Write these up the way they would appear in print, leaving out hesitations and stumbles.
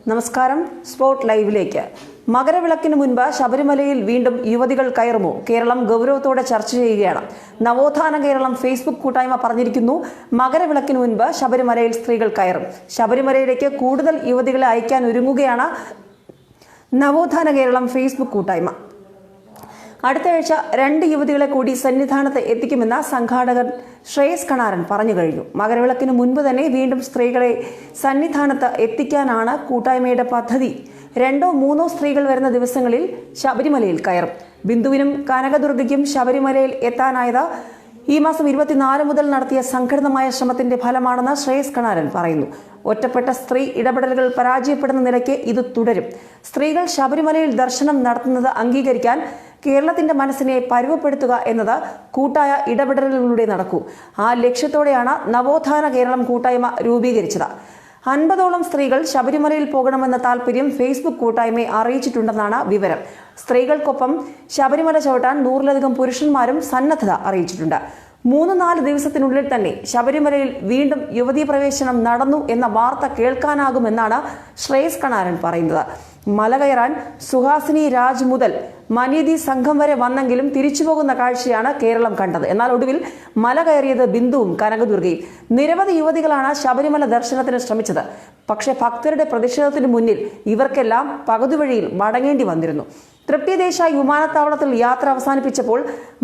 നമസ്കാരം. സ്പോട്ട് ലൈവിലേക്ക്. മകരവിളക്കിന് മുൻപ് ശബരിമലയിൽ വീണ്ടും യുവതികൾ കയറുമോ? കേരളം ഗൗരവത്തോടെ ചർച്ച ചെയ്യുകയാണ്. നവോത്ഥാന കേരളം ഫേസ്ബുക്ക് കൂട്ടായ്മ പറഞ്ഞിരിക്കുന്നു, മകരവിളക്കിന് മുൻപ് ശബരിമലയിൽ സ്ത്രീകൾ കയറും. ശബരിമലയിലേക്ക് കൂടുതൽ യുവതികളെ അയക്കാൻ ഒരുങ്ങുകയാണ് നവോത്ഥാന കേരളം ഫേസ്ബുക്ക് കൂട്ടായ്മ. അടുത്ത ആഴ്ച 2 യുവതികളെ കൂടി സന്നിധാനത്ത് എത്തിക്കുമെന്ന് സംഘാടകൻ ശ്രേയസ് കണാരൻ പറഞ്ഞു കഴിഞ്ഞു. മകരവിളക്കിന് മുൻപ് തന്നെ വീണ്ടും സ്ത്രീകളെ സന്നിധാനത്ത് എത്തിക്കാനാണ് കൂട്ടായ്മയുടെ പദ്ധതി. 2-3 സ്ത്രീകൾ വരുന്ന ദിവസങ്ങളിൽ ശബരിമലയിൽ കയറും. ബിന്ദുവിനും കനകദുർഗയ്ക്കും ശബരിമലയിൽ എത്താനായത് ഈ മാസം 24 മുതൽ നടത്തിയ സംഘടിതമായ ശ്രമത്തിന്റെ ഫലമാണെന്ന് ശ്രേയസ് കണാരൻ പറയുന്നു. ഒറ്റപ്പെട്ട സ്ത്രീ ഇടപെടലുകൾ പരാജയപ്പെടുന്ന നിലയ്ക്ക് ഇത് തുടരും. സ്ത്രീകൾ ശബരിമലയിൽ ദർശനം നടത്തുന്നത് അംഗീകരിക്കാൻ കേരളത്തിന്റെ മനസ്സിനെ പരുവപ്പെടുത്തുക എന്നത് കൂട്ടായ ഇടപെടലുകളിലൂടെ നടക്കൂ. ആ ലക്ഷ്യത്തോടെയാണ് നവോത്ഥാന കേരളം കൂട്ടായ്മ രൂപീകരിച്ചത്. 50ഓളം സ്ത്രീകൾ ശബരിമലയിൽ പോകണമെന്ന താല്പര്യം ഫേസ്ബുക്ക് കൂട്ടായ്മയെ അറിയിച്ചിട്ടുണ്ടെന്നാണ് വിവരം. സ്ത്രീകൾക്കൊപ്പം ശബരിമല ചവിട്ടാൻ 100-ലധികം പുരുഷന്മാരും സന്നദ്ധത അറിയിച്ചിട്ടുണ്ട്. 3-4 ദിവസത്തിനുള്ളിൽ തന്നെ ശബരിമലയിൽ വീണ്ടും യുവതീ പ്രവേശനം നടന്നു എന്ന വാർത്ത കേൾക്കാനാകുമെന്നാണ് ശ്രേയസ് കണാരൻ പറയുന്നത്. മല കയറാൻ സുഹാസിനി രാജ് മുതൽ മനീതി സംഘം വരെ വന്നെങ്കിലും തിരിച്ചുപോകുന്ന കാഴ്ചയാണ് കേരളം കണ്ടത്. എന്നാൽ ഒടുവിൽ മല കയറിയത് ബിന്ദുവും കനകദുർഗയും. നിരവധി യുവതികളാണ് ശബരിമല ദർശനത്തിന് ശ്രമിച്ചത്. പക്ഷേ ഭക്തരുടെ പ്രതിഷേധത്തിന് മുന്നിൽ ഇവർക്കെല്ലാം പകുതിവഴിയിൽ മടങ്ങേണ്ടി വന്നിരുന്നു. തൃപ്തി ദേശായി വിമാനത്താവളത്തിൽ യാത്ര അവസാനിപ്പിച്ചപ്പോൾ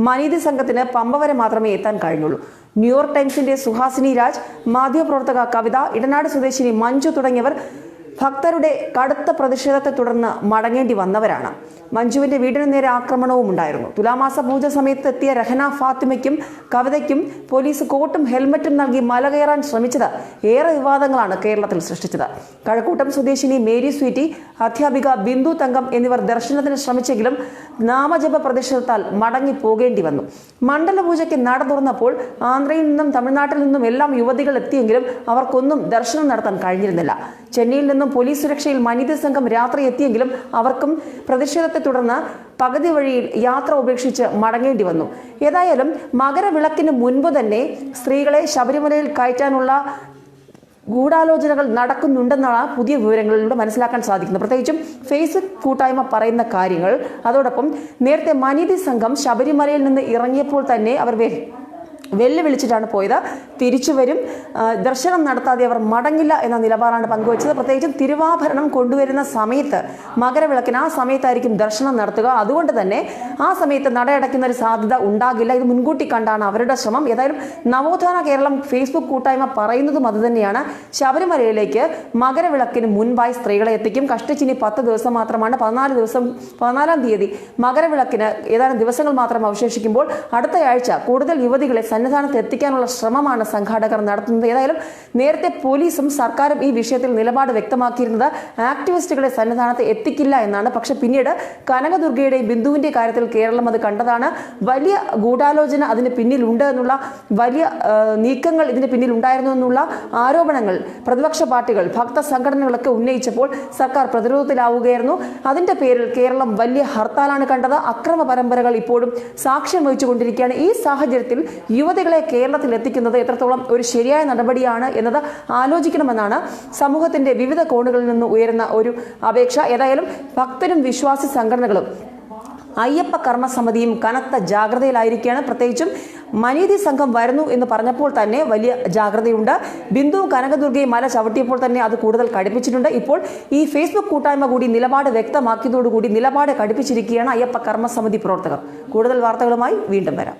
മനീതി സംഘത്തിന് പമ്പ വരെ മാത്രമേ എത്താൻ കഴിഞ്ഞുള്ളൂ. ന്യൂയോർക്ക് ടൈംസിന്റെ സുഹാസിനി രാജ്, മാധ്യമപ്രവർത്തക കവിത, ഇടനാട് സ്വദേശിനി മഞ്ജു തുടങ്ങിയവർ ഭക്തരുടെ കടുത്ത പ്രതിഷേധത്തെ തുടർന്ന് മടങ്ങേണ്ടി വന്നവരാണ്. മഞ്ജുവിന്റെ വീടിന് നേരെ ആക്രമണവും ഉണ്ടായിരുന്നു. തുലാമാസ പൂജ സമയത്ത് എത്തിയ രഹന ഫാത്തിമയ്ക്കും കവിതയ്ക്കും പോലീസ് കോട്ടും ഹെൽമറ്റും നൽകി മല കയറാൻ ശ്രമിച്ചത് ഏറെ വിവാദങ്ങളാണ് കേരളത്തിൽ സൃഷ്ടിച്ചത്. കഴക്കൂട്ടം സ്വദേശിനി മേരി സ്വീറ്റി, അധ്യാപിക ബിന്ദു തങ്കം എന്നിവർ ദർശനത്തിന് ശ്രമിച്ചെങ്കിലും നാമജപ പ്രതിഷേധത്താൽ മടങ്ങി പോകേണ്ടി വന്നു. മണ്ഡലപൂജയ്ക്ക് നട തുറന്നപ്പോൾ ആന്ധ്രയിൽ നിന്നും തമിഴ്നാട്ടിൽ നിന്നും എല്ലാം യുവതികൾ എത്തിയെങ്കിലും അവർക്കൊന്നും ദർശനം നടത്താൻ കഴിഞ്ഞിരുന്നില്ല. ചെന്നൈയിൽ നിന്നും പോലീസ് സുരക്ഷയിൽ മനീതി സംഘം രാത്രി എത്തിയെങ്കിലും അവർക്കും പ്രതിഷേധത്തെ തുടർന്ന് പകുതി വഴിയിൽ യാത്ര ഉപേക്ഷിച്ച് മടങ്ങേണ്ടി വന്നു. ഏതായാലും മകരവിളക്കിന് മുൻപ് തന്നെ സ്ത്രീകളെ ശബരിമലയിൽ കയറ്റാനുള്ള ഗൂഢാലോചനകൾ നടക്കുന്നുണ്ടെന്നാണ് പുതിയ വിവരങ്ങളിലൂടെ മനസ്സിലാക്കാൻ സാധിക്കുന്നത്. പ്രത്യേകിച്ചും ഫേസ്ബുക്ക് കൂട്ടായ്മ പറയുന്ന കാര്യങ്ങൾ. അതോടൊപ്പം നേരത്തെ മനീതി സംഘം ശബരിമലയിൽ നിന്ന് ഇറങ്ങിയപ്പോൾ തന്നെ അവർ വെല്ലുവിളിച്ചിട്ടാണ് പോയത്. തിരിച്ചു വരും, ദർശനം നടത്താതെ അവർ മടങ്ങില്ല എന്ന നിലപാടാണ് പങ്കുവച്ചത്. പ്രത്യേകിച്ചും തിരുവാഭരണം കൊണ്ടുവരുന്ന സമയത്ത്, മകരവിളക്കിന് ആ സമയത്തായിരിക്കും ദർശനം നടത്തുക. അതുകൊണ്ട് തന്നെ ആ സമയത്ത് നടയടയ്ക്കുന്ന ഒരു സാധ്യത ഉണ്ടാകില്ല. ഇത് മുൻകൂട്ടി കണ്ടാണ് അവരുടെ ശ്രമം. ഏതായാലും നവോത്ഥാന കേരളം ഫേസ്ബുക്ക് കൂട്ടായ്മ പറയുന്നതും അതുതന്നെയാണ്. ശബരിമലയിലേക്ക് മകരവിളക്കിന് മുൻപായി സ്ത്രീകളെ എത്തിക്കും. കഷ്ടിച്ചിനി 10 ദിവസം മാത്രമാണ്. 14-ാം തീയതി മകരവിളക്കിന് ഏതാനും ദിവസങ്ങൾ മാത്രം അവശേഷിക്കുമ്പോൾ അടുത്തയാഴ്ച കൂടുതൽ യുവതികളെ സന്നിധാനത്ത് എത്തിക്കാനുള്ള ശ്രമമാണ് സംഘാടകർ നടത്തുന്നത്. ഏതായാലും നേരത്തെ പോലീസും സർക്കാരും ഈ വിഷയത്തിൽ നിലപാട് വ്യക്തമാക്കിയിരുന്നത് ആക്ടിവിസ്റ്റുകളെ സന്നിധാനത്ത് എത്തിക്കില്ല എന്നാണ്. പക്ഷെ പിന്നീട് കനകദുർഗയുടെയും ബിന്ദുവിന്റെ കാര്യത്തിൽ കേരളം അത് കണ്ടതാണ്. വലിയ ഗൂഢാലോചന അതിന് പിന്നിലുണ്ട് എന്നുള്ള, വലിയ നീക്കങ്ങൾ ഇതിന് പിന്നിൽ ഉണ്ടായിരുന്നു എന്നുള്ള ആരോപണങ്ങൾ പ്രതിപക്ഷ പാർട്ടികൾ, ഭക്ത സംഘടനകളൊക്കെ ഉന്നയിച്ചപ്പോൾ സർക്കാർ പ്രതിരോധത്തിലാവുകയായിരുന്നു. അതിന്റെ പേരിൽ കേരളം വലിയ ഹർത്താലാണ് കണ്ടത്. അക്രമ പരമ്പരകൾ ഇപ്പോഴും സാക്ഷ്യം വഹിച്ചുകൊണ്ടിരിക്കുകയാണ്. ഈ സാഹചര്യത്തിൽ യുവതികളെ കേരളത്തിൽ എത്തിക്കുന്നത് എത്രത്തോളം ഒരു ശരിയായ നടപടിയാണ് എന്നത് ആലോചിക്കണമെന്നാണ് സമൂഹത്തിന്റെ വിവിധ കോണുകളിൽ നിന്ന് ഉയരുന്ന ഒരു അപേക്ഷ. ഏതായാലും ഭക്തരും വിശ്വാസി സംഘടനകളും അയ്യപ്പ കർമ്മസമിതിയും കനത്ത ജാഗ്രതയിലായിരിക്കുകയാണ്. പ്രത്യേകിച്ചും മനീതി സംഘം വരുന്നു എന്ന് പറഞ്ഞപ്പോൾ തന്നെ വലിയ ജാഗ്രതയുണ്ട്. ബിന്ദുവും കനകദുർഗയും മല ചവിട്ടിയപ്പോൾ തന്നെ അത് കൂടുതൽ കടുപ്പിച്ചിട്ടുണ്ട്. ഇപ്പോൾ ഈ ഫേസ്ബുക്ക് കൂട്ടായ്മ കൂടി നിലപാട് വ്യക്തമാക്കിയതോടുകൂടി നിലപാട് കടുപ്പിച്ചിരിക്കുകയാണ് അയ്യപ്പ കർമ്മസമിതി പ്രവർത്തകർ. കൂടുതൽ വാർത്തകളുമായി വീണ്ടും വരാം.